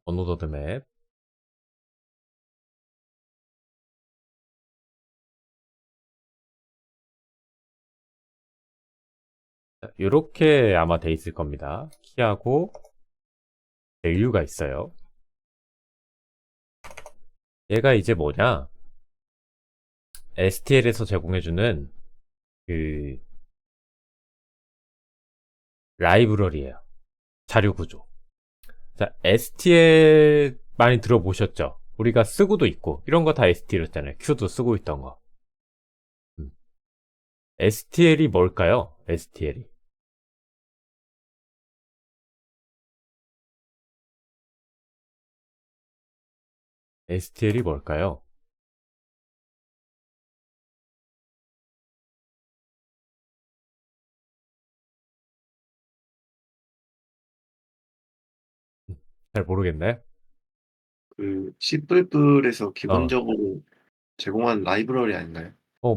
어노더드 맵. 이렇게 아마 돼 있을 겁니다. 키하고 밸류가 있어요. 얘가 이제 뭐냐? STL에서 제공해주는 그 라이브러리예요. 자료 구조. 자, STL 많이 들어보셨죠? 우리가 쓰고도 있고 이런 거 다 STL이었잖아요. Q도 쓰고 있던 거. STL이 뭘까요? STL이. STL이 뭘까요? 잘 모르겠네. 그 C++에서 어, 기본적으로 제공한 라이브러리 아닌가요?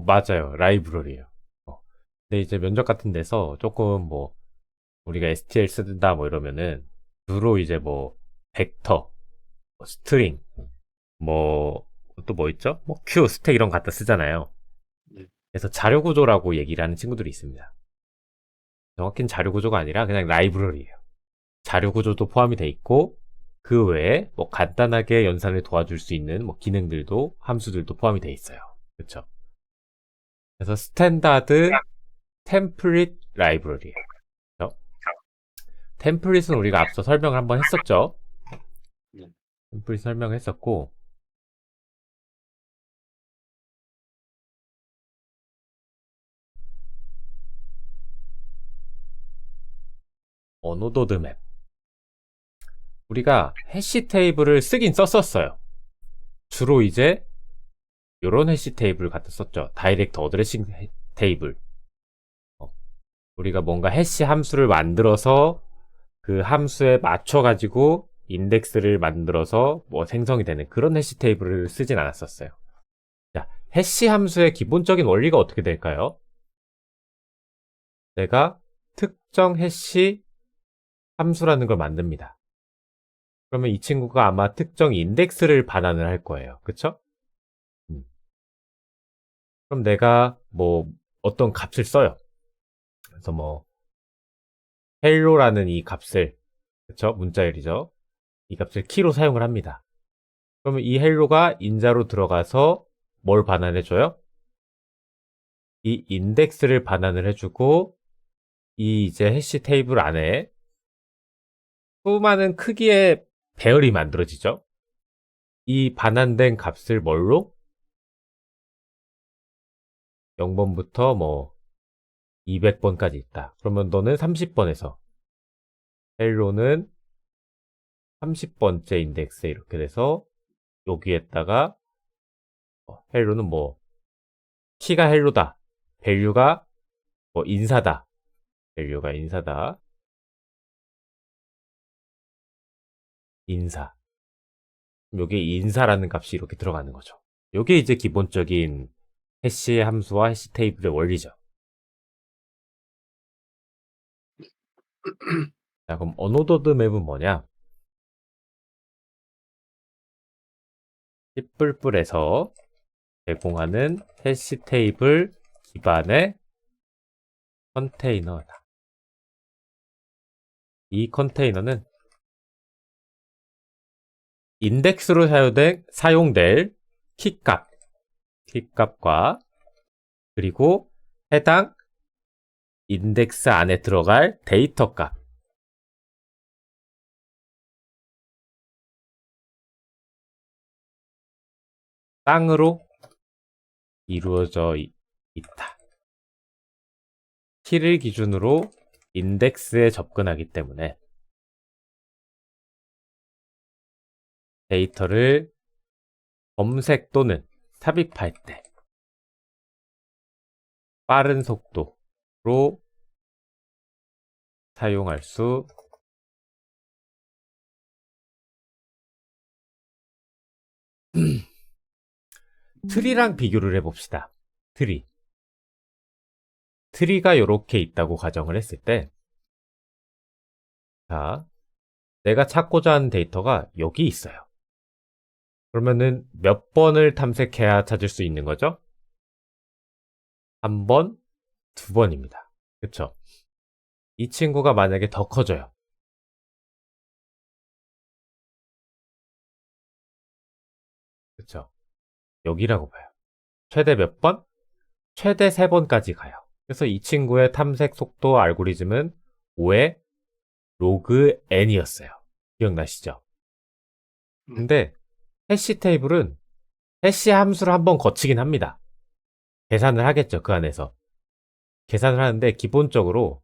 맞아요. 라이브러리예요. 어. 근데 이제 면접 같은 데서 조금 뭐 우리가 STL 쓴다 뭐 이러면은 주로 이제 뭐 벡터, 뭐 스트링, 뭐 또 뭐 있죠? 뭐 Q, 스택 이런 거 갖다 쓰잖아요. 네. 그래서 자료 구조라고 얘기를 하는 친구들이 있습니다. 정확히는 자료 구조가 아니라 그냥 라이브러리예요. 자료 구조도 포함이 돼 있고 그 외에 뭐 간단하게 연산을 도와줄 수 있는 뭐 기능들도 함수들도 포함이 돼 있어요. 그렇죠? 그래서 스탠다드 템플릿 라이브러리예요. 그렇죠? 템플릿은 우리가 앞서 설명을 한번 했었죠. 네. 템플릿 설명했었고 어노도드 맵. 우리가 해시 테이블을 쓰긴 썼었어요. 주로 이제 요런 해시 테이블 갖다 썼죠. 다이렉트 어드레싱 테이블. 어, 우리가 뭔가 해시 함수를 만들어서 그 함수에 맞춰가지고 인덱스를 만들어서 뭐 생성이 되는 그런 해시 테이블을 쓰진 않았었어요. 자, 해시 함수의 기본적인 원리가 어떻게 될까요? 내가 특정 해시 함수라는 걸 만듭니다. 그러면 이 친구가 아마 특정 인덱스를 반환을 할 거예요. 그쵸? 음. 그럼 내가 뭐 어떤 값을 써요. 그래서 뭐 헬로라는 이 값을, 그쵸? 문자열이죠. 이 값을 키로 사용을 합니다. 그러면 이 헬로가 인자로 들어가서 뭘 반환해줘요? 이 인덱스를 반환을 해주고 이 이제 해시 테이블 안에 수많은 크기의 배열이 만들어지죠. 이 반환된 값을 뭘로? 0번부터 뭐 200번까지 있다. 그러면 너는 30번에서 헬로는 30번째 인덱스에 이렇게 돼서 여기에다가 헬로는 뭐 키가 헬로다. 밸류가 뭐 인사다. 밸류가 인사다. 인사. 여기 인사라는 값이 이렇게 들어가는 거죠. 이게 이제 기본적인 해시 함수와 해시 테이블의 원리죠. 자, 그럼 어노더드 맵은 뭐냐? C++에서 제공하는 해시 테이블 기반의 컨테이너다. 이 컨테이너는 인덱스로 사용될 키값, 키값과 그리고 해당 인덱스 안에 들어갈 데이터 값, 쌍으로 이루어져 있다. 키를 기준으로 인덱스에 접근하기 때문에 데이터를 검색 또는 삽입할 때 빠른 속도로 사용할 수 트리랑 비교를 해봅시다. 트리. 트리가 이렇게 있다고 가정을 했을 때 자, 내가 찾고자 하는 데이터가 여기 있어요. 그러면은 몇 번을 탐색해야 찾을 수 있는 거죠? 한 번, 두 번입니다. 그쵸? 이 친구가 만약에 더 커져요. 그쵸? 여기라고 봐요. 최대 몇 번? 최대 3번까지 가요. 그래서 이 친구의 탐색 속도 알고리즘은 5의 로그 n이었어요. 기억나시죠? 근데 해시 테이블은 해시 함수를 한번 거치긴 합니다. 계산을 하겠죠, 그 안에서. 계산을 하는데 기본적으로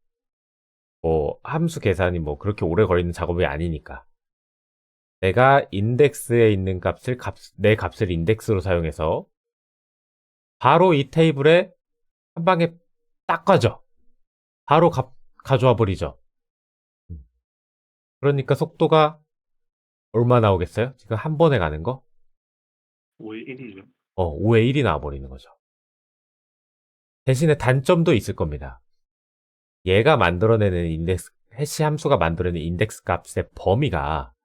뭐 함수 계산이 뭐 그렇게 오래 걸리는 작업이 아니니까 내가 인덱스에 있는 값을 내 값을 인덱스로 사용해서 바로 이 테이블에 한 방에 딱 가죠. 바로 가져와 버리죠. 그러니까 속도가 얼마 나오겠어요? 지금 한 번에 가는 거? 5의 1이죠. 5의 1이 나와버리는 거죠. 대신에 단점도 있을 겁니다. 얘가 만들어내는 인덱스, 해시 함수가 만들어내는 인덱스 값의 범위가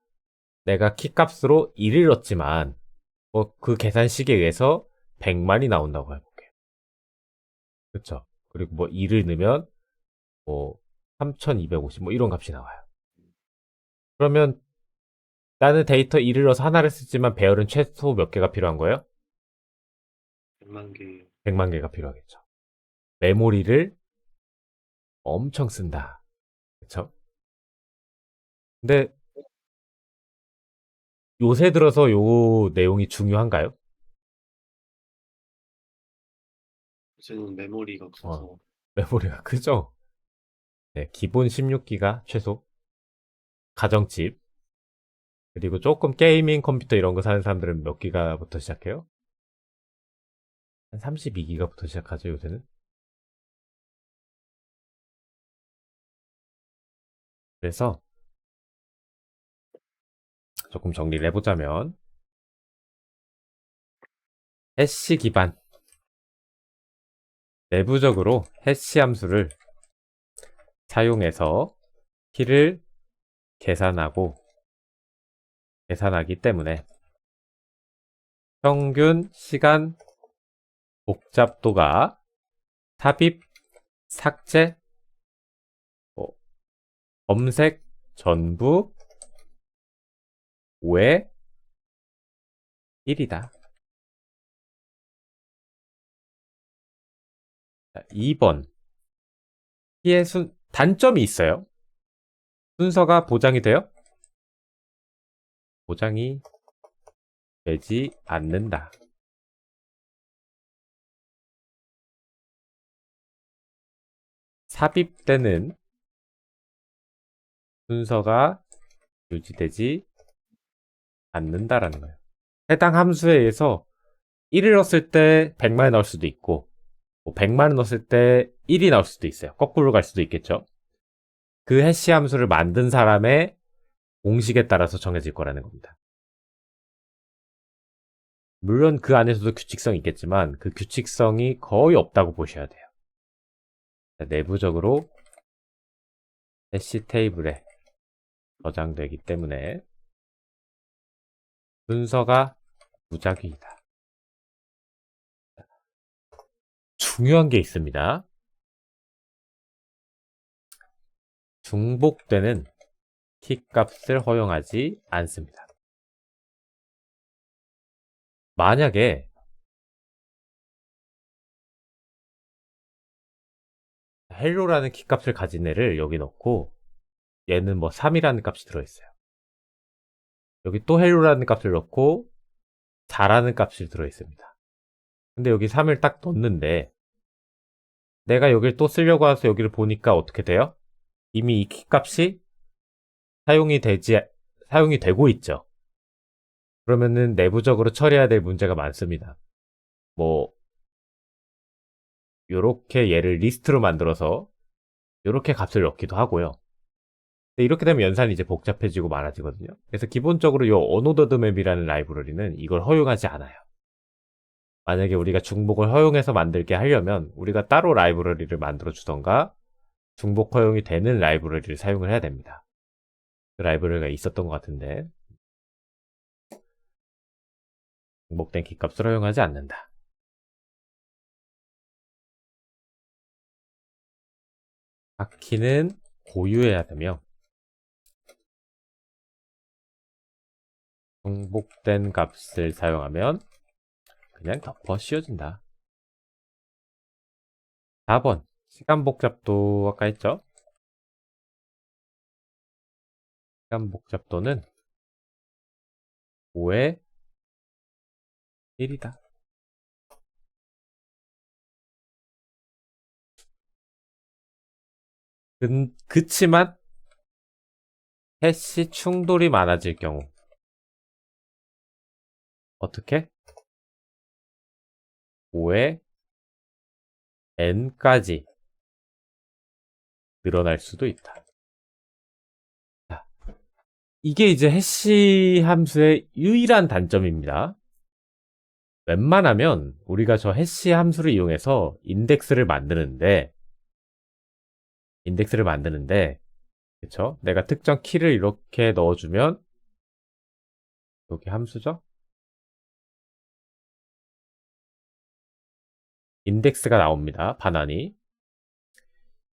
내가 키 값으로 1을 넣었지만 그 계산식에 의해서 100만이 나온다고 해볼게요. 그쵸? 그리고 뭐 2를 넣으면 뭐 3250 뭐 이런 값이 나와요. 그러면 나는 데이터 1을 넣어서 하나를 쓰지만 배열은 최소 몇 개가 필요한 거예요? 100만 개. 100만 개가 필요하겠죠. 메모리를 엄청 쓴다. 그쵸? 근데 요새 들어서 요 내용이 중요한가요? 저는 메모리가 없어서 메모리가 크죠? 네, 기본 16기가 최소. 가정칩. 그리고 조금 게이밍 컴퓨터 이런 거 사는 사람들은 몇 기가부터 시작해요? 한 32기가부터 시작하죠, 요새는. 그래서 조금 정리를 해보자면 해시 기반 내부적으로 해시 함수를 사용해서 키를 계산하기 때문에 평균 시간 복잡도가 삽입, 삭제, 검색 전부 5의 1이다. 2번 키의 단점이 있어요. 순서가 보장이 돼요? 보장이 되지 않는다. 삽입되는 순서가 유지되지 않는다라는 거예요. 해당 함수에 의해서 1을 넣었을 때 100만이 나올 수도 있고 100만을 넣었을 때 1이 나올 수도 있어요. 거꾸로 갈 수도 있겠죠. 그 해시 함수를 만든 사람의 공식에 따라서 정해질 거라는 겁니다. 물론 그 안에서도 규칙성이 있겠지만 그 규칙성이 거의 없다고 보셔야 돼요. 내부적으로 해시 테이블에 저장되기 때문에 순서가 무작위이다. 중요한 게 있습니다. 중복되는 키값을 허용하지 않습니다. 만약에 헬로라는 키값을 가진 애를 여기 넣고 얘는 뭐 3이라는 값이 들어있어요. 여기 또 헬로라는 값을 넣고 4라는 값이 들어있습니다. 근데 여기 3을 딱 넣는데 내가 여기를 또 쓰려고 와서 여기를 보니까 어떻게 돼요? 이미 이 키값이 사용이 되고 있죠. 그러면은 내부적으로 처리해야 될 문제가 많습니다. 뭐 요렇게 얘를 리스트로 만들어서 요렇게 값을 넣기도 하고요. 근데 이렇게 되면 연산이 이제 복잡해지고 많아지거든요. 그래서 기본적으로 요 어노더드맵이라는 라이브러리는 이걸 허용하지 않아요. 만약에 우리가 중복을 허용해서 만들게 하려면 우리가 따로 라이브러리를 만들어 주던가 중복 허용이 되는 라이브러리를 사용을 해야 됩니다. 그 라이브러리가 있었던 것 같은데 중복된 키값을 허용하지 않는다. 각 키는 고유해야 되며 중복된 값을 사용하면 그냥 덮어 씌워진다. 4번 시간 복잡도 아까 했죠? 시간 복잡도는 5의 1이다. 그치만 해시 충돌이 많아질 경우 어떻게? 5의 n까지 늘어날 수도 있다. 자, 이게 이제 해시 함수의 유일한 단점입니다. 웬만하면 우리가 저 해시 함수를 이용해서 인덱스를 만드는데 그쵸? 내가 특정 키를 이렇게 넣어주면 여기 함수죠? 인덱스가 나옵니다. 반환이.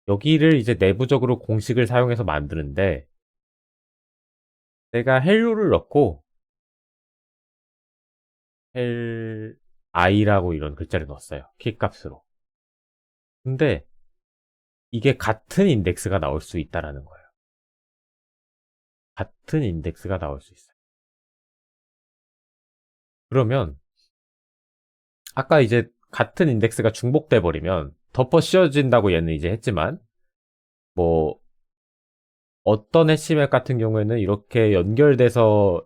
여기를 이제 내부적으로 공식을 사용해서 만드는데 내가 헬로를 넣고 헬 i라고 이런 글자를 넣었어요. 키값으로. 근데 이게 같은 인덱스가 나올 수 있다라는 거예요. 같은 인덱스가 나올 수 있어요. 그러면 아까 이제 같은 인덱스가 중복돼 버리면 덮어 씌워진다고 얘는 이제 했지만 뭐 어떤 해시맵 같은 경우에는 이렇게 연결돼서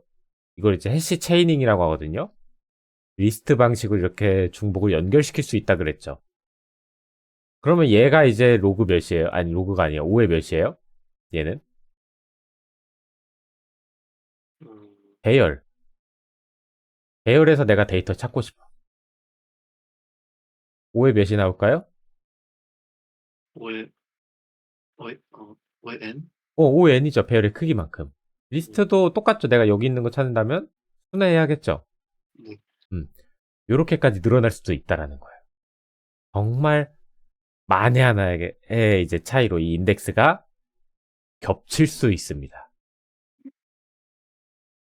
이걸 이제 해시 체이닝이라고 하거든요. 리스트 방식으로 이렇게 중복을 연결시킬 수 있다 그랬죠. 그러면 얘가 이제 로그 몇이에요? 아니 로그가 아니에요. 5의 몇이에요? 얘는 음, 배열. 배열에서 내가 데이터 찾고 싶어. 5의 몇이 나올까요? 5의 5의 n? 5n이죠. 배열의 크기만큼. 음, 리스트도 똑같죠. 내가 여기 있는 거 찾는다면 순회해야겠죠. 네. 음, 요렇게까지 늘어날 수도 있다라는 거예요. 정말 만에 하나의 이제 차이로 이 인덱스가 겹칠 수 있습니다.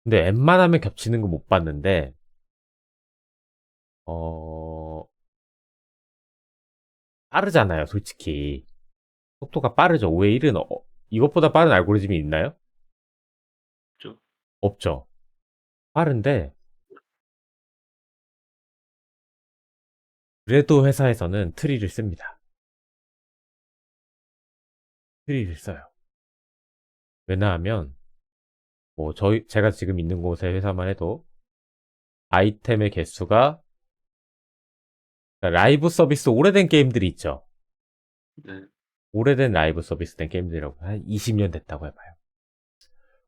근데 웬만하면 겹치는 거 못 봤는데, 빠르잖아요, 솔직히. 속도가 빠르죠. 5의 1은 이것보다 빠른 알고리즘이 있나요? 그죠? 없죠. 빠른데, 그래도 회사에서는 트리를 씁니다. 트리를 써요. 왜냐하면, 뭐, 제가 지금 있는 곳의 회사만 해도 아이템의 개수가, 그러니까 라이브 서비스 오래된 게임들이 있죠. 네. 오래된 라이브 서비스 된 게임들이라고 한 20년 됐다고 해봐요.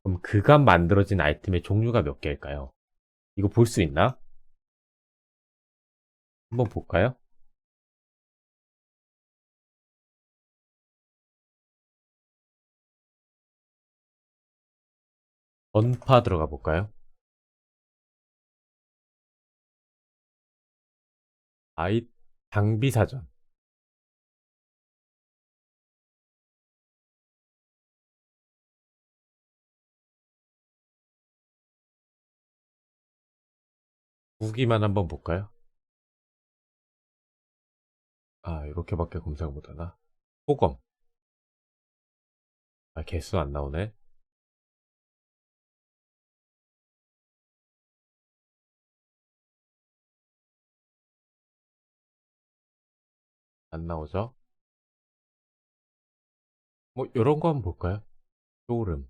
그럼 그간 만들어진 아이템의 종류가 몇 개일까요? 이거 볼 수 있나? 한번 볼까요? 전파 들어가 볼까요? 아이, 장비 사전. 무기만 한번 볼까요? 아, 이렇게밖에 검색을 못하나? 소검. 아, 개수 안 나오네. 안 나오죠? 뭐, 요런 거 한번 볼까요? 쇼름.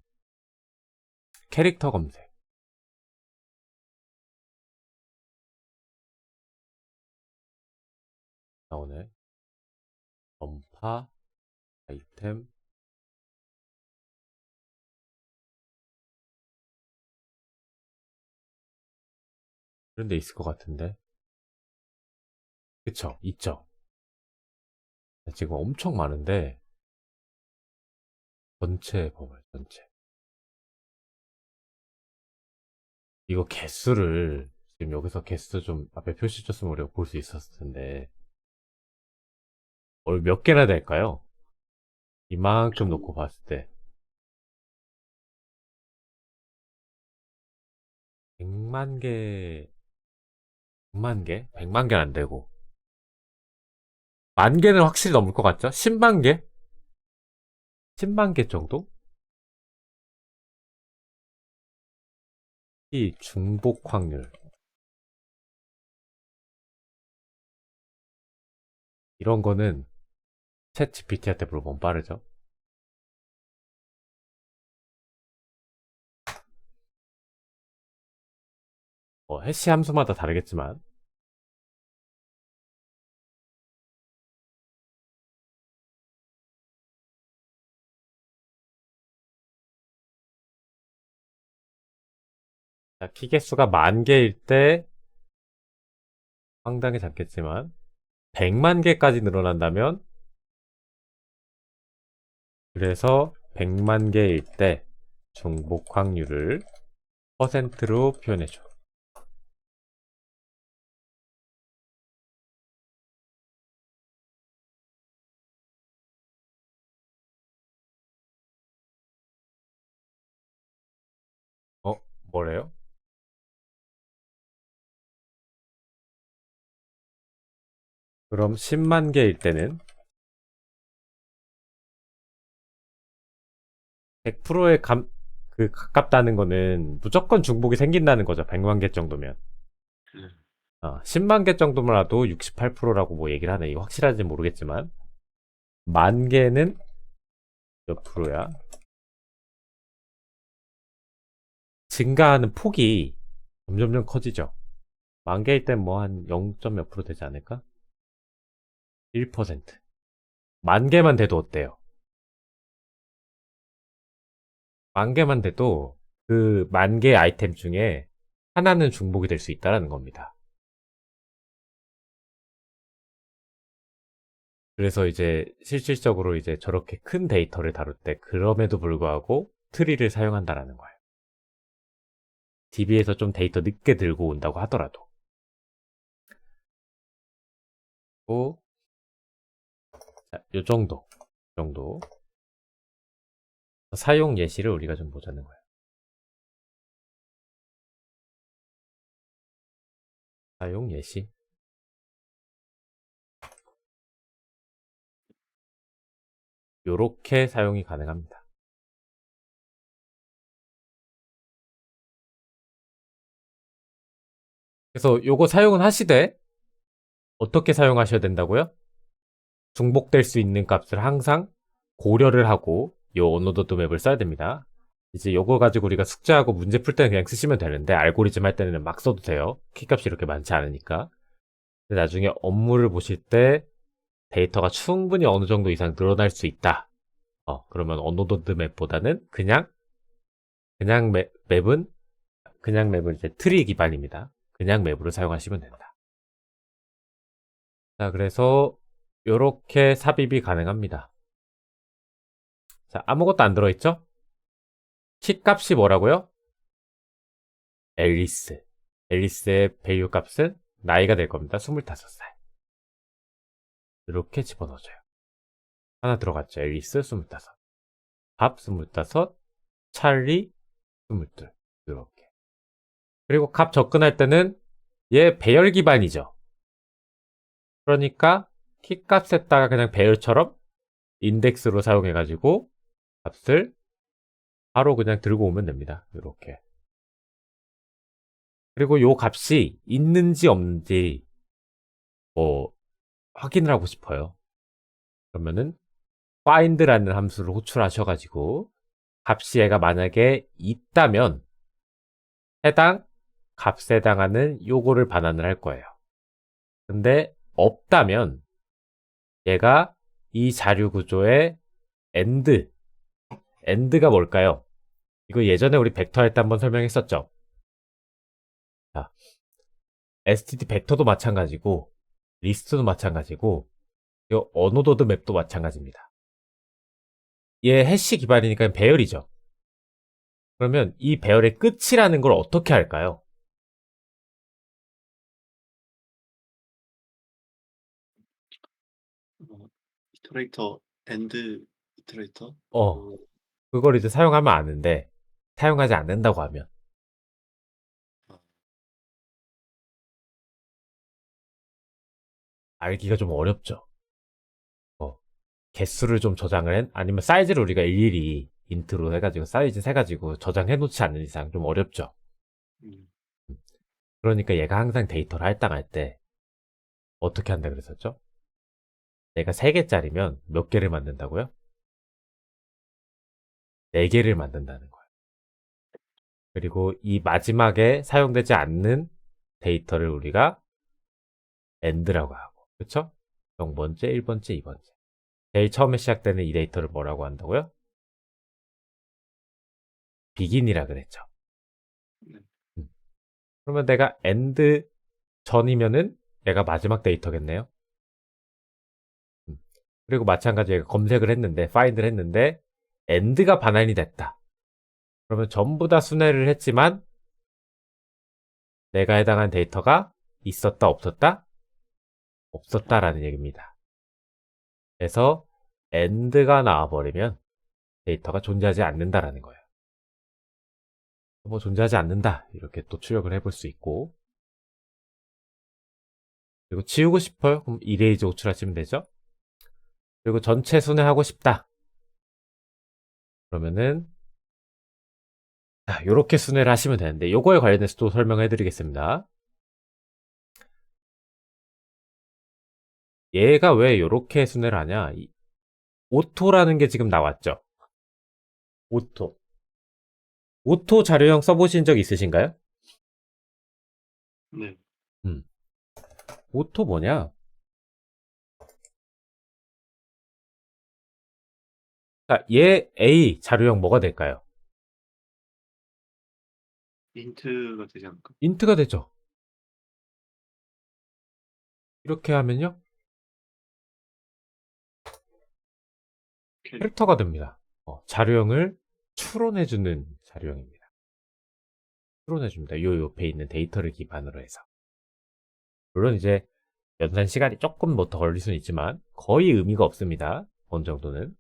캐릭터 검색. 나오네. 전파, 아이템. 그런 데 있을 것 같은데. 그쵸? 있죠? 지금 엄청 많은데, 전체 봐봐요, 전체. 이거 개수를 지금 여기서 개수 좀 앞에 표시 줬으면 우리가 볼 수 있었을 텐데 몇 개나 될까요? 이만큼 놓고 봤을 때 100만 개, 100만 개? 100만 개는 안 되고 만 개는 확실히 넘을 것 같죠? 10만 개? 10만 개 정도? 이 중복 확률 이런 거는 챗 GPT한테 물어보면 빠르죠? 해시 함수마다 다르겠지만 자, 키 개수가 만 개일 때 상당히 작겠지만 100만 개까지 늘어난다면 그래서 100만 개일 때 중복 확률을 퍼센트로 표현해줘. 뭐래요? 그럼 10만 개일 때는 100%의 가깝다는 거는 무조건 중복이 생긴다는 거죠. 100만 개 정도면. 10만 개 정도만라도 68%라고 뭐 얘기를 하네. 이거 확실한지 모르겠지만. 만 개는 몇 프로야? 증가하는 폭이 점점점 커지죠. 만 개일 땐 뭐 한 0. 몇 프로 되지 않을까? 1%. 만 개만 돼도 어때요? 만 개만 돼도 그 만 개의 아이템 중에 하나는 중복이 될 수 있다는 겁니다. 그래서 이제 실질적으로 이제 저렇게 큰 데이터를 다룰 때 그럼에도 불구하고 트리를 사용한다라는 거예요. DB에서 좀 데이터 늦게 들고 온다고 하더라도. 자, 요 정도. 사용 예시를 우리가 좀 보자는 거예요. 사용 예시. 요렇게 사용이 가능합니다. 그래서 요거 사용은 하시되 어떻게 사용하셔야 된다고요? 중복될 수 있는 값을 항상 고려를 하고 요 언노드 맵을 써야 됩니다. 이제 요거 가지고 우리가 숙제하고 문제 풀 때는 그냥 쓰시면 되는데 알고리즘 할 때는 막 써도 돼요. 키값이 이렇게 많지 않으니까. 근데 나중에 업무를 보실 때 데이터가 충분히 어느 정도 이상 늘어날 수 있다. 그러면 언노드 맵보다는 그냥 맵은 이제 트리 기반입니다. 그냥 맵으로 사용하시면 된다. 자, 그래서 요렇게 삽입이 가능합니다. 자, 아무것도 안 들어있죠? 키 값이 뭐라고요? 앨리스의 밸류 값은 나이가 될 겁니다. 25살. 이렇게 집어넣어줘요. 하나 들어갔죠. 앨리스 25. 밥 25. 찰리 22. 이렇게. 그리고 값 접근할 때는 얘 배열 기반이죠. 그러니까 키 값에다가 그냥 배열처럼 인덱스로 사용해가지고 값을 바로 그냥 들고 오면 됩니다. 이렇게. 그리고 요 값이 있는지 없는지 뭐 확인을 하고 싶어요. 그러면은 find라는 함수를 호출하셔가지고 값이 얘가 만약에 있다면 해당 값에 해당하는 요거를 반환을 할 거예요. 근데 없다면 얘가 이 자료 구조의 end가 뭘까요? 이거 예전에 우리 벡터 할 때 한번 설명했었죠. 자, std 벡터도 마찬가지고 리스트도 마찬가지고 이 언노드 맵도 마찬가지입니다. 얘 해시 기반이니까 배열이죠. 그러면 이 배열의 끝이라는 걸 어떻게 할까요? 이터레이터 엔드 이터레이터 어, 그걸 이제 사용하면 아는데, 사용하지 않는다고 하면, 아, 알기가 좀 어렵죠. 어, 개수를 좀 아니면 사이즈를 우리가 일일이 인트로 해가지고, 사이즈 세가지고 저장해 놓지 않는 이상 좀 어렵죠. 음, 그러니까 얘가 항상 데이터를 할당할 때, 어떻게 한다 그랬었죠? 내가 3개짜리면 몇 개를 만든다고요? 4개를 만든다는 거예요. 그리고 이 마지막에 사용되지 않는 데이터를 우리가 end라고 하고, 그쵸? 0번째, 1번째, 2번째. 제일 처음에 시작되는 이 데이터를 뭐라고 한다고요? begin이라 그랬죠. 네. 음. 그러면 내가 end 전이면은 얘가 마지막 데이터겠네요. 음. 그리고 마찬가지로 검색을 했는데, find를 했는데, end가 반환이 됐다. 그러면 전부 다 순회를 했지만, 내가 해당한 데이터가 있었다, 없었다? 없었다라는 얘기입니다. 그래서 end가 나와버리면 데이터가 존재하지 않는다라는 거예요. 뭐 존재하지 않는다 이렇게 또 출력을 해볼 수 있고, 그리고 지우고 싶어요? 그럼 이레이즈 호출하시면 되죠. 그리고 전체 순회하고 싶다 그러면은 이렇게 순회를 하시면 되는데, 요거에 관련해서 또 설명해 드리겠습니다. 얘가 왜 이렇게 순회를 하냐, 오토라는 게 지금 나왔죠. 오토. 오토 자료형 써보신 적 있으신가요? 네. 음. 오토 뭐냐? 얘 A 자료형 뭐가 될까요? 인트가 되지 않을까? 인트가 되죠. 이렇게 하면요, 캐릭. 캐릭터가 됩니다. 자료형을 추론해주는 자료형입니다. 추론해줍니다. 요 옆에 있는 데이터를 기반으로 해서. 물론 이제 연산 시간이 조금 뭐 더 걸릴 수는 있지만 거의 의미가 없습니다. 어느 정도는.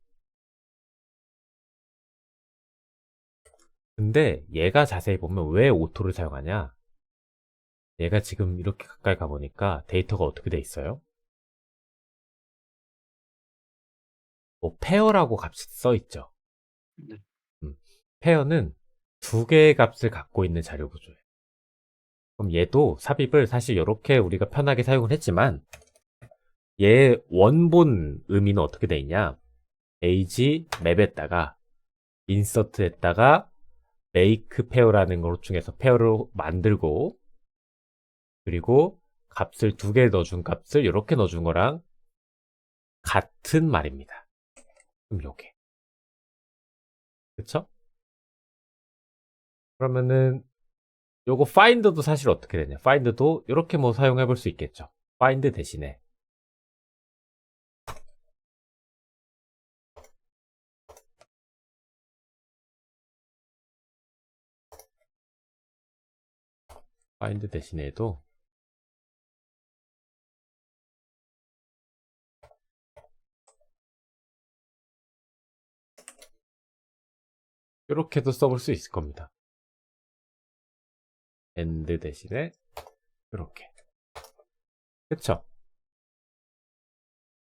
근데 얘가 자세히 보면 왜 오토를 사용하냐? 얘가 지금 이렇게 가까이 가보니까 데이터가 어떻게 돼 있어요? 뭐 페어라고 값이 써 있죠. 네. 페어는 2개의 값을 갖고 있는 자료 구조예요. 그럼 얘도 삽입을 사실 이렇게 우리가 편하게 사용을 했지만, 얘 원본 의미는 어떻게 돼 있냐? age 맵에다가 인서트에다가 make 페어라는 것 중에서 페어를 만들고, 그리고 값을 2개 넣어준 값을 이렇게 넣어준 거랑 같은 말입니다. 그럼 요게, 그쵸? 그러면은 요거 find도 사실 어떻게 되냐? find도 이렇게 뭐 사용해 볼 수 있겠죠. find 대신에 find 대신에도 이렇게도 써볼 수 있을 겁니다. and 대신에 이렇게, 그쵸?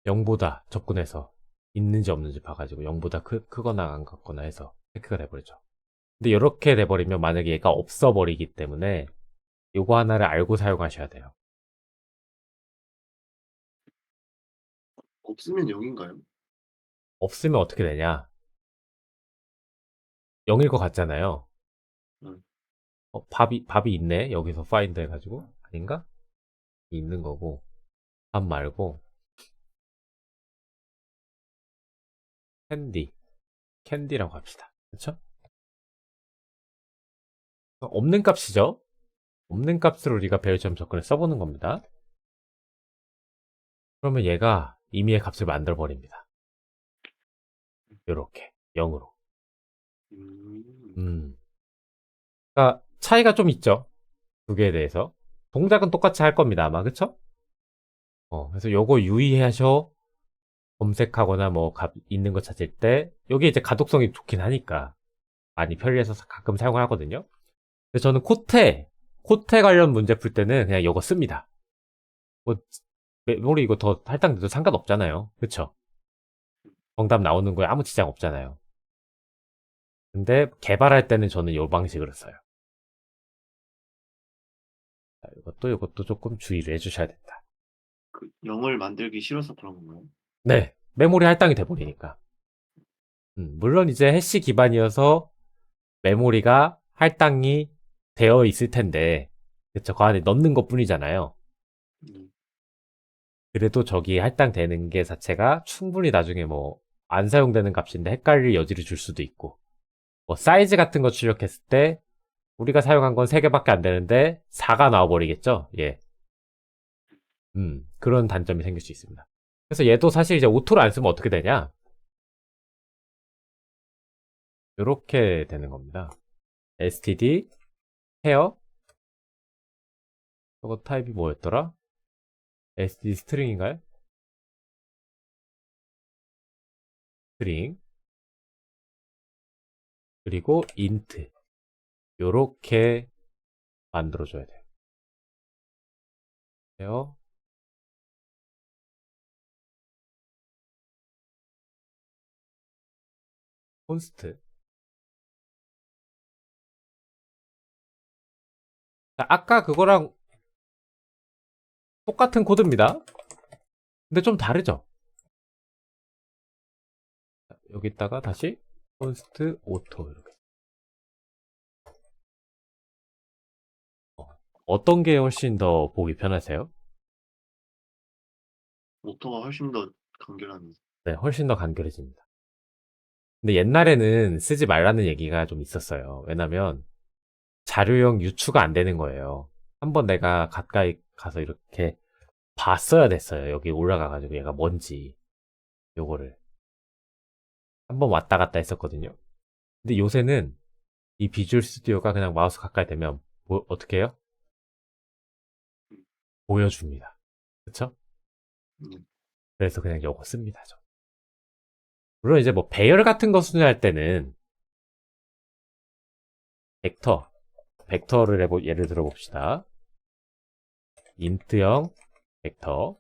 0보다 접근해서 있는지 없는지 봐가지고 0보다 크거나 안 같거나 해서 체크가 돼버리죠. 근데 이렇게 돼버리면 만약에 얘가 없어버리기 때문에 요거 하나를 알고 사용하셔야 돼요. 없으면 0인가요? 없으면 어떻게 되냐? 0일 것 같잖아요. 음. 밥이 있네. 여기서 find 해가지고. 아닌가? 있는 거고. 밥 말고 캔디라고 합시다. 그쵸? 없는 값이죠? 없는 값으로 우리가 배열점 접근을 써보는 겁니다. 그러면 얘가 임의의 값을 만들어 버립니다. 요렇게 0으로. 음. 음. 그러니까 차이가 좀 있죠. 두 개에 대해서. 동작은 똑같이 할 겁니다, 아마. 그쵸? 그래서 요거 유의하셔. 검색하거나 뭐 있는 거 찾을 때 여기 이제 가독성이 좋긴 하니까 많이 편리해서 가끔 사용을 하거든요. 근데 저는 코테 관련 문제 풀 때는 그냥 이거 씁니다. 뭐 메모리 이거 더 할당돼도 상관없잖아요. 그쵸? 정답 나오는 거에 아무 지장 없잖아요. 근데 개발할 때는 저는 이 방식으로 써요. 자, 이것도 조금 주의를 해주셔야 된다. 그 영을 만들기 싫어서 그런 건가요? 네, 메모리 할당이 돼버리니까. 물론 이제 해시 기반이어서 메모리가 할당이 되어 있을 텐데, 그쵸? 그 안에 넣는 것 뿐이잖아요. 네. 그래도 저기 할당되는 게 자체가 충분히 나중에 뭐 안 사용되는 값인데 헷갈릴 여지를 줄 수도 있고, 뭐 사이즈 같은 거 출력했을 때 우리가 사용한 건 3개밖에 안 되는데 4가 나와버리겠죠? 예. 그런 단점이 생길 수 있습니다. 그래서 얘도 사실 이제 오토를 안 쓰면 어떻게 되냐? 이렇게 되는 겁니다. std 페어 저거 타입이 뭐였더라? std 스트링인가요? 스트링 그리고 int 요렇게 만들어줘야 돼요. 페어 콘스트 자, 아까 그거랑 똑같은 코드입니다. 근데 좀 다르죠? 자, 여기다가 다시 콘스트 오토 이렇게 어떤 게 훨씬 더 보기 편하세요? 오토가 훨씬 더 간결합니다. 네, 훨씬 더 간결해집니다. 근데 옛날에는 쓰지 말라는 얘기가 좀 있었어요. 왜냐면 자료형 유추가 안 되는 거예요. 한번 내가 가까이 가서 이렇게 봤어야 됐어요. 여기 올라가가지고 얘가 뭔지 요거를 한번 왔다 갔다 했었거든요. 근데 요새는 이 비주얼 스튜디오가 그냥 마우스 가까이 되면 어떻게 해요? 보여줍니다. 그쵸? 네. 그래서 그냥 요거 씁니다. 저. 물론 이제 뭐 배열 같은 거 순회할 때는 벡터를 예를 들어 봅시다. 인트형 벡터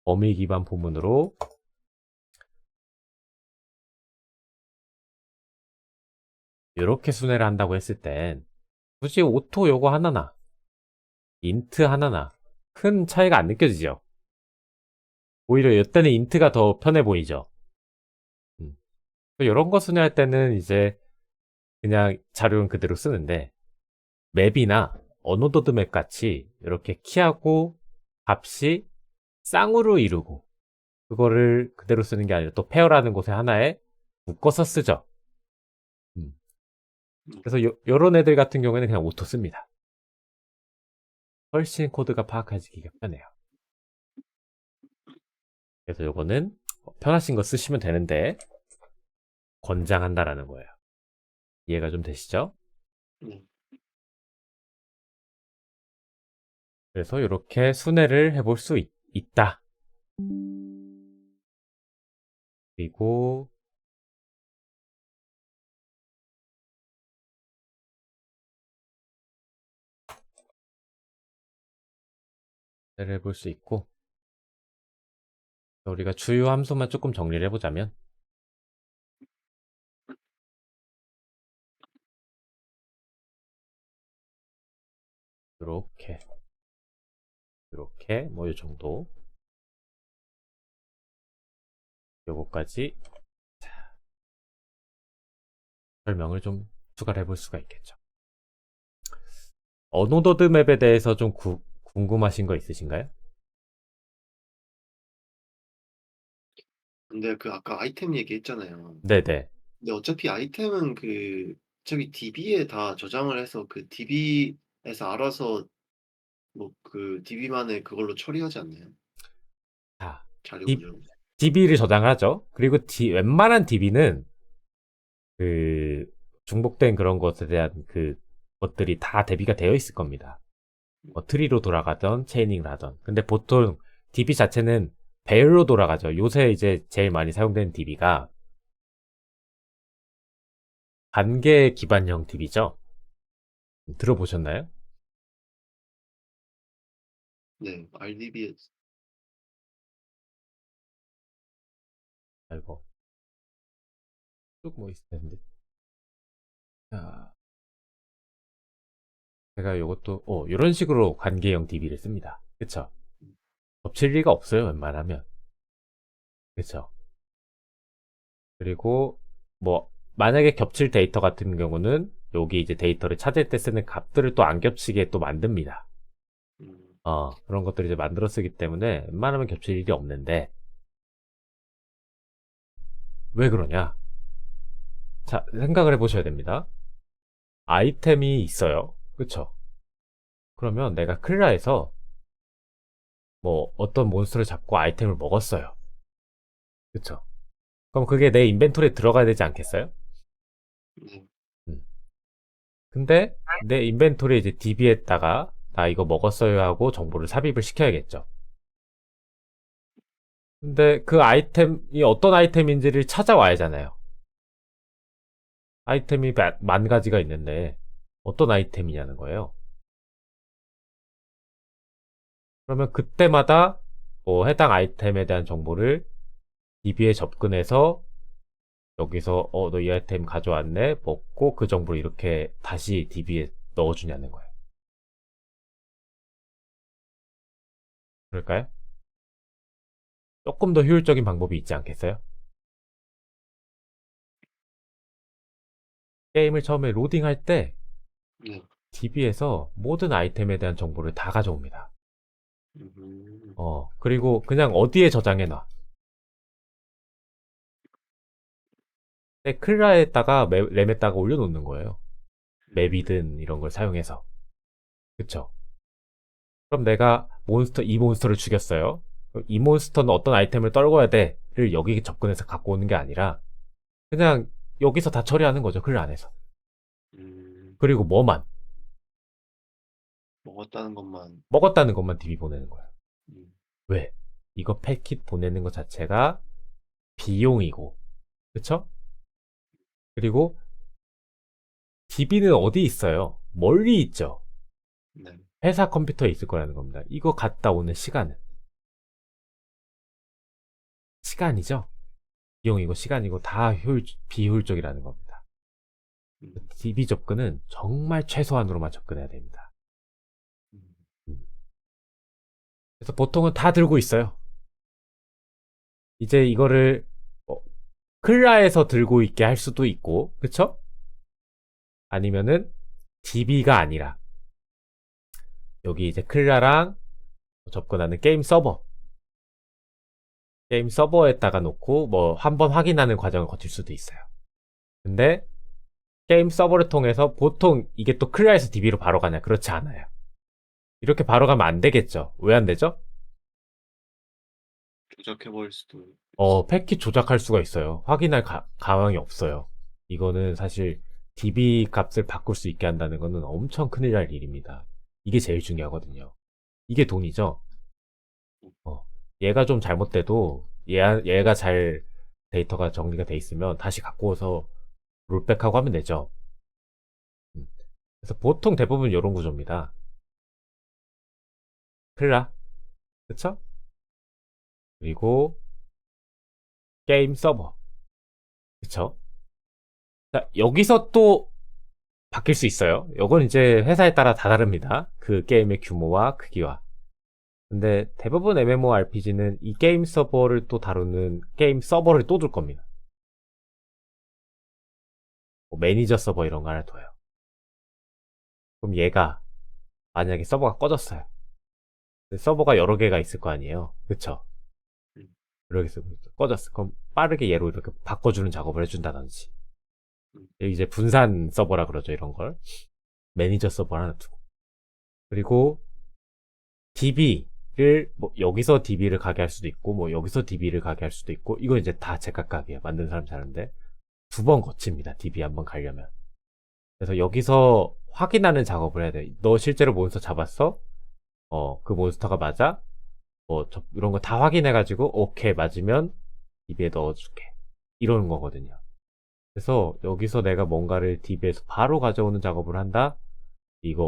범위 기반 부문으로 이렇게 순회를 한다고 했을 땐 굳이 오토 요거 하나나 인트 하나나 큰 차이가 안 느껴지죠. 오히려 이때는 인트가 더 편해 보이죠. 이런 거 순회할 때는 이제 그냥 자료는 그대로 쓰는데 맵이나 어노더드 맵 같이 이렇게 키하고 값이 쌍으로 이루고 그거를 그대로 쓰는 게 아니라 또 페어라는 곳에 하나에 묶어서 쓰죠. 음. 그래서 요런 애들 같은 경우에는 그냥 오토 씁니다. 훨씬 코드가 파악하기가 편해요. 그래서 요거는 편하신 거 쓰시면 되는데 권장한다라는 거예요. 이해가 좀 되시죠? 네. 그래서 이렇게 순회를 해볼 수 있다. 그리고 순회를 해볼 수 있고 우리가 주요 함수만 조금 정리를 해보자면 이렇게 뭐 이 정도 요거까지 설명을 좀 추가를 해볼 수가 있겠죠. 어노더드 맵에 대해서 좀 궁금하신 거 있으신가요? 근데 그 아까 아이템 얘기했잖아요. 네네. 근데 어차피 아이템은 그 저기 DB에 다 저장을 해서 그 DB에서 알아서 뭐 그 DB만의 그걸로 처리하지 않나요? 자, 자료 구조. DB를 저장하죠. 그리고 웬만한 DB는 그 중복된 그런 것에 대한 그 것들이 다 대비가 되어 있을 겁니다. 트리로 돌아가던 체이닝을 하던. 근데 보통 DB 자체는 배열로 돌아가죠. 요새 이제 제일 많이 사용되는 DB가 관계 기반형 DB죠. 들어보셨나요? 네, RDB에 아이고, 쭉 뭐 있을 텐데. 자, 제가 요것도, 이런 식으로 관계형 DB를 씁니다. 그쵸? 겹칠 리가 없어요, 웬만하면. 그쵸? 그리고, 뭐, 만약에 겹칠 데이터 같은 경우는, 여기 이제 데이터를 찾을 때 쓰는 값들을 또 안 겹치게 또 만듭니다. 음, 그런 것들을 이제 만들어 쓰기 때문에 웬만하면 겹칠 일이 없는데, 왜 그러냐? 자, 생각을 해보셔야 됩니다. 아이템이 있어요. 그쵸? 그러면 내가 클라에서 뭐 어떤 몬스터를 잡고 아이템을 먹었어요. 그쵸? 그럼 그게 내 인벤토리에 들어가야 되지 않겠어요? 네, 음. 근데 내 인벤토리에 이제 DB에다가 나 이거 먹었어요 하고 정보를 삽입을 시켜야겠죠. 근데 그 아이템이 어떤 아이템인지를 찾아와야잖아요. 아이템이 만 가지가 있는데 어떤 아이템이냐는 거예요. 그러면 그때마다 뭐 해당 아이템에 대한 정보를 DB에 접근해서 여기서 너 이 아이템 가져왔네 먹고 그 정보를 이렇게 다시 DB에 넣어주냐는 거예요. 그럴까요? 조금 더 효율적인 방법이 있지 않겠어요? 게임을 처음에 로딩할 때 네, DB에서 모든 아이템에 대한 정보를 다 가져옵니다. 음, 그리고 그냥 어디에 저장해놔. 클라에다가 램에다가 올려놓는 거예요. 맵이든 이런 걸 사용해서. 그쵸? 그럼 내가 이 몬스터를 죽였어요. 이 몬스터는 어떤 아이템을 떨궈야 돼를 여기 접근해서 갖고 오는 게 아니라 그냥 여기서 다 처리하는 거죠. 클라 안에서. 그리고 먹었다는 것만, 먹었다는 것만 DB 보내는 거예요. 음, 왜? 이거 패킷 보내는 것 자체가 비용이고, 그쵸? 그리고 DB는 어디 있어요? 멀리 있죠. 네, 회사 컴퓨터에 있을 거라는 겁니다. 이거 갔다 오는 시간은 시간이죠. 비용이고 시간이고 다 비효율적이라는 겁니다. 음, DB 접근은 정말 최소한으로만 접근해야 됩니다. 음, 음. 그래서 보통은 다 들고 있어요. 이제 이거를 클라에서 들고 있게 할 수도 있고, 그쵸? 아니면은 DB가 아니라 여기 이제 클라랑 접근하는 게임 서버에다가 놓고 뭐 한번 확인하는 과정을 거칠 수도 있어요. 근데 게임 서버를 통해서 보통 이게 또 클라에서 DB로 바로 가냐? 그렇지 않아요. 이렇게 바로 가면 안 되겠죠. 왜 안 되죠? 조작해버릴 수도 있어. 패킷 조작할 수가 있어요. 확인할 가망이 없어요. 이거는 사실 DB 값을 바꿀 수 있게 한다는 거는 엄청 큰일 날 일입니다. 이게 제일 중요하거든요. 이게 돈이죠. 어, 얘가 좀 잘못돼도 얘가 잘 데이터가 정리가 돼 있으면 다시 갖고 와서 롤백하고 하면 되죠. 음. 그래서 보통 대부분 이런 구조입니다. 클라, 그쵸? 그리고 게임 서버, 그쵸? 자, 여기서 또 바뀔 수 있어요. 이건 이제 회사에 따라 다 다릅니다. 그 게임의 규모와 크기와. 근데 대부분 MMORPG는 이 게임 서버를 또 다루는 게임 서버를 또 둘 겁니다. 뭐 매니저 서버 이런 거 하나 둬요. 그럼 얘가 만약에 서버가 꺼졌어요. 서버가 여러 개가 있을 거 아니에요. 그쵸? 음, 이렇게 해서 꺼졌어. 그럼 빠르게 얘로 이렇게 바꿔주는 작업을 해준다든지. 음, 이제 분산 서버라 그러죠, 이런 걸. 매니저 서버 하나 두고. 그리고 DB를 뭐 여기서 DB를 가게 할 수도 있고 뭐 여기서 DB를 가게 할 수도 있고 이거 이제 다 제각각이에요. 만든 사람 잘하는데 두 번 거칩니다. DB 한번 가려면. 그래서 여기서 확인하는 작업을 해야 돼. 너 실제로 몬스터 잡았어? 그 몬스터가 맞아? 이런 거 다 확인해가지고, 오케이, 맞으면 DB에 넣어줄게. 이러는 거거든요. 그래서 여기서 내가 뭔가를 DB에서 바로 가져오는 작업을 한다? 이거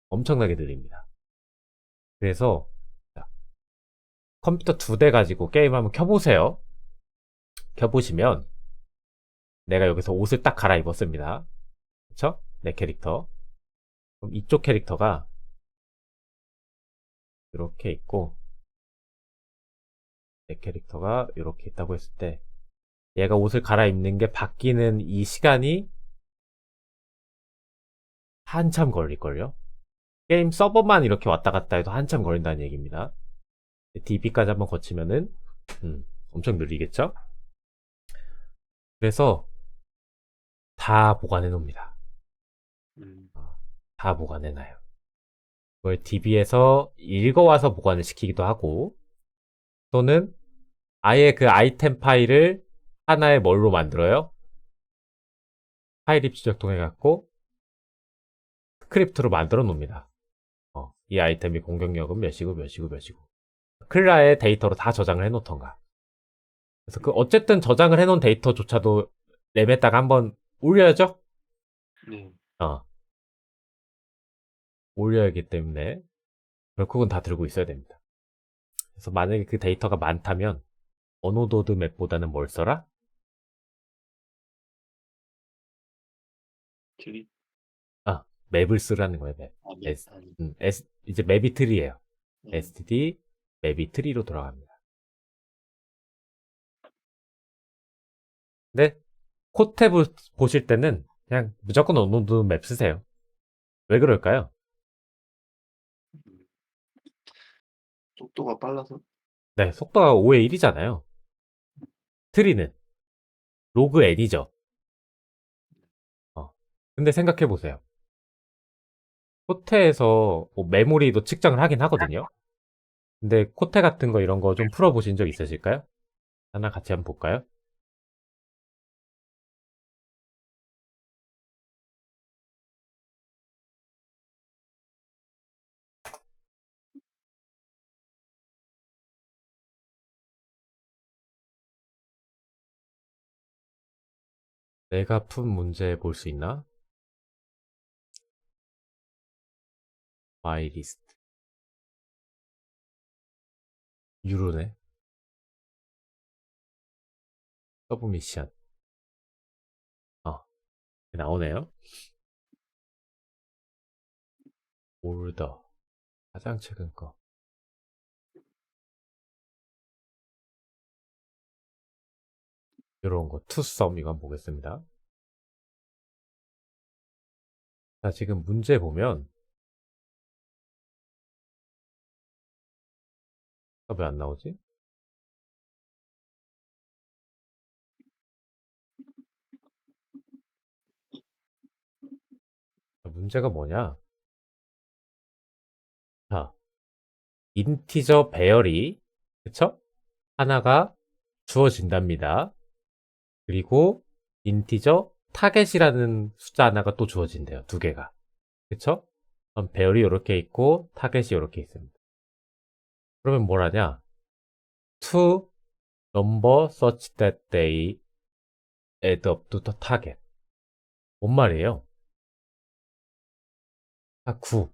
엄청나게 느립니다. 그래서, 자, 컴퓨터 2대 가지고 게임 한번 켜보세요. 켜보시면, 내가 여기서 옷을 딱 갈아입었습니다. 그쵸? 내 캐릭터. 그럼 이쪽 캐릭터가 이렇게 있고, 내 캐릭터가 이렇게 있다고 했을 때, 얘가 옷을 갈아입는 게 바뀌는 이 시간이 한참 걸릴걸요? 게임 서버만 이렇게 왔다 갔다 해도 한참 걸린다는 얘기입니다. DB까지 한번 거치면은, 엄청 느리겠죠? 그래서 다 보관해 놓습니다. 음. 다 보관해놔요. 그걸 DB에서 읽어와서 보관을 시키기도 하고, 또는 아예 그 아이템 파일을 하나의 뭘로 만들어요? 파일 입출력 통해 갖고 스크립트로 만들어 놓습니다. 이 아이템이 공격력은 몇이고 몇이고 몇이고. 클라의 데이터로 다 저장을 해 놓던가. 그래서 어쨌든 저장을 해 놓은 데이터조차도 램에다가 한번 올려야죠? 네. 올려야 하기 때문에 결국은 다 들고 있어야 됩니다. 그래서 만약에 그 데이터가 많다면 어노도드 맵보다는 뭘 써라? 트리? 맵을 쓰라는 거예요, 맵. 네. 아니. 이제 맵이 트리예요. 네. std 맵이 트리로 돌아갑니다. 근데 코탭을 보실 때는 그냥 무조건 어노도드 맵 쓰세요. 왜 그럴까요? 음. 속도가 빨라서? 네, 속도가 5의 1이잖아요. 트리는 로그 n이죠. 근데 생각해 보세요. 코테에서 뭐 메모리도 측정을 하긴 하거든요. 근데 코테 같은 거 이런 거 좀 풀어보신 적 있으실까요? 하나 같이 한번 볼까요? 내가 푼 문제 볼 수 있나? 마이 리스트. 유로네. 서브 미션. 어, 나오네요. 올더. 가장 최근 거. 이런 거. 투썸 이거 한번 보겠습니다. 자, 지금 문제 보면 왜 안 나오지? 자, 문제가 뭐냐? 자, 인티저 배열이 그쵸? 하나가 주어진답니다. 그리고 인티저 타겟이라는 숫자 하나가 또 주어진대요. 두 개가. 그쵸? 그럼 배열이 이렇게 있고 타겟이 이렇게 있습니다. 그러면 뭘 하냐? to number such that they add up to the target. 뭔 말이에요? 9.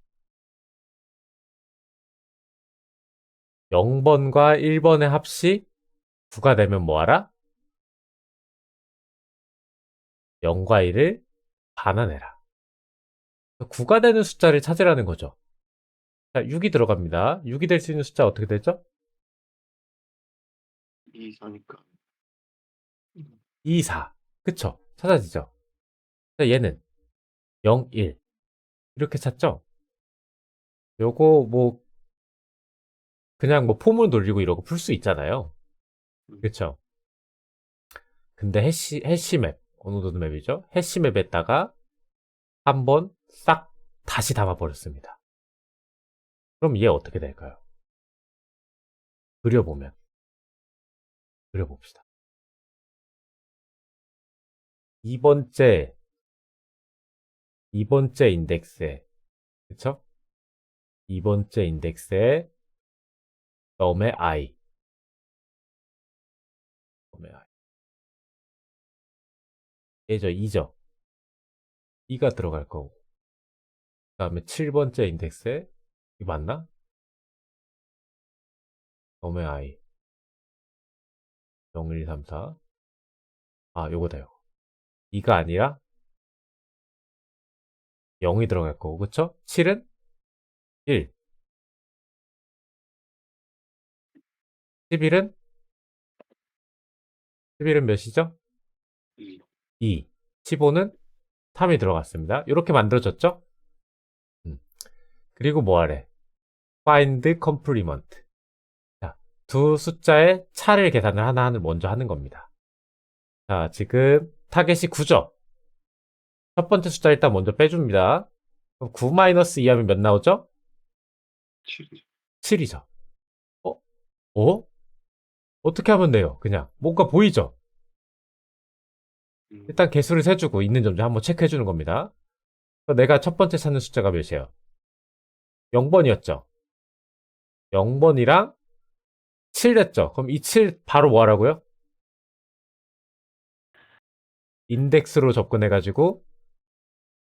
0번과 1번의 합이 9가 되면 뭐하라? 0과 1을 반환해라. 9가 되는 숫자를 찾으라는 거죠. 자, 6이 들어갑니다. 6이 될 수 있는 숫자 어떻게 되죠? 2, 4니까. 2, 4. 그쵸? 찾아지죠? 자, 얘는 0, 1. 이렇게 찾죠? 요거 그냥 폼을 돌리고 이러고 풀 수 있잖아요. 그쵸? 근데 해시맵, 어느 정도 맵이죠? 해시맵에다가 한번 싹 다시 담아버렸습니다. 그럼 얘 어떻게 될까요? 그려봅시다. 2번째 인덱스에, 그쵸? 2번째 인덱스에 다음에 I. 얘죠, 2죠. 2가 들어갈 거고. 그 다음에 7번째 인덱스에, 이거 맞나? 다음에 I. 0, 1, 3, 4. 아, 요거다, 요거. 2가 아니라 0이 들어갈 거고, 그쵸? 7은 1. 11은? 11은 몇이죠? 2. 2. 15는 3이 들어갔습니다. 이렇게 만들어졌죠? 그리고 뭐 하래? find complement. 자, 두 숫자의 차를 계산을 하나하나 먼저 하는 겁니다. 자, 지금 타겟이 9죠? 첫 번째 숫자 일단 먼저 빼줍니다. 그럼 9-2 하면 몇 나오죠? 7. 7이죠. 어? 어? 어떻게 하면 돼요? 그냥. 뭔가 보이죠? 일단 개수를 세주고 있는 점좀 한번 체크해주는 겁니다. 내가 첫 번째 찾는 숫자가 몇이에요? 0번이었죠? 0번이랑 7 됐죠? 그럼 이 7 바로 뭐 하라고요? 인덱스로 접근해가지고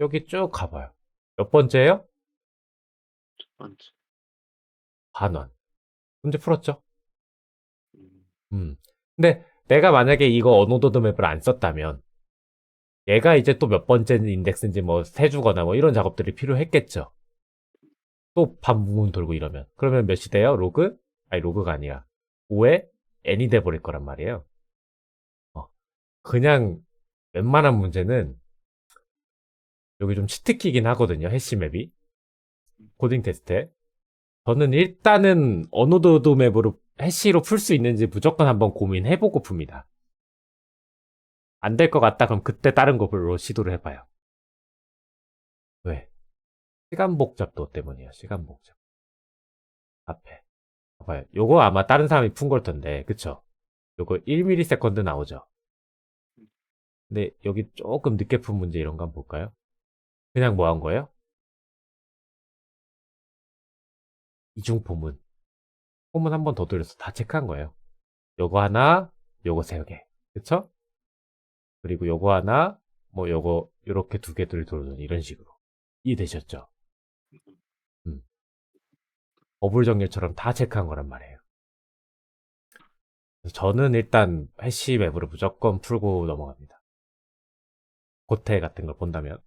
여기 쭉 가봐요. 몇 번째예요? 첫 번째. 반원. 문제 풀었죠? 음. 근데 내가 만약에 이거 언어도드 맵을 안 썼다면 얘가 이제 또 몇 번째 인덱스인지 뭐 세주거나 뭐 이런 작업들이 필요했겠죠. 또 반복문 돌고 이러면. 그러면 몇이 돼요? 로그? 아니 로그가 아니라 5에 n이 돼버릴 거란 말이에요. 그냥 웬만한 문제는 여기 좀 치트키긴 하거든요. 해시맵이. 코딩 테스트에. 저는 일단은 언어도드 맵으로 해시로 풀 수 있는지 무조건 한번 고민해보고 풉니다. 안 될 것 같다 그럼 그때 다른 걸로 시도를 해봐요. 왜? 시간 복잡도 때문이에요. 시간 복잡. 앞에. 봐봐요. 요거 아마 다른 사람이 푼 걸 텐데, 그쵸? 요거 1ms 나오죠? 근데 여기 조금 늦게 푼 문제 이런 거 한번 볼까요? 그냥 뭐 한 거예요? 이중포문. 포문 한 번 더 돌려서 다 체크한 거예요. 요거 하나, 요거 세 개. 그쵸? 그리고 요거 하나, 뭐 요거, 요렇게 두 개들 돌리는 이런 식으로. 이해되셨죠? 버블 정렬처럼 다 체크한 거란 말이에요. 그래서 저는 일단 해시 맵으로 무조건 풀고 넘어갑니다. 고태 같은 걸 본다면.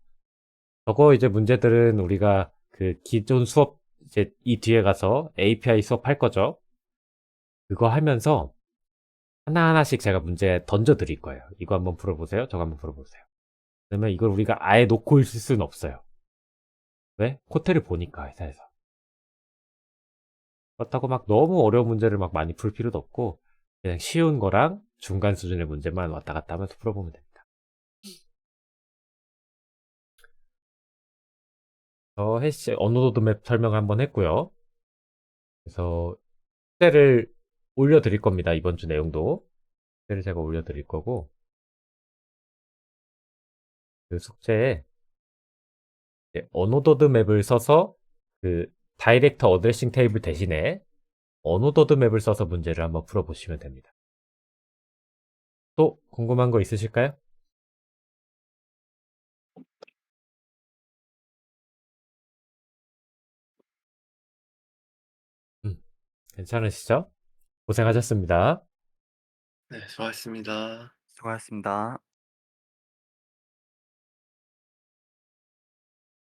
저거 이제 문제들은 우리가 그 기존 수업 이제 이 뒤에 가서 API 수업 할 거죠. 그거 하면서 하나하나씩 제가 문제 던져 드릴 거예요. 이거 한번 풀어보세요. 저거 한번 풀어보세요. 그러면 이걸 우리가 아예 놓고 있을 수는 없어요. 왜? 코테를 보니까 회사에서. 그렇다고 막 너무 어려운 문제를 막 많이 풀 필요도 없고 그냥 쉬운 거랑 중간 수준의 문제만 왔다 갔다 하면서 풀어보면 됩니다. 해시 언어도드 맵 설명을 한번 했고요. 그래서 숙제를 올려드릴 겁니다. 이번 주 내용도 숙제를 제가 올려드릴 거고 그 숙제에 언어도드 맵을 써서 그 다이렉트 어드레싱 테이블 대신에 언어도드 맵을 써서 문제를 한번 풀어보시면 됩니다. 또 궁금한 거 있으실까요? 괜찮으시죠? 고생하셨습니다. 네, 수고하셨습니다. 수고하셨습니다.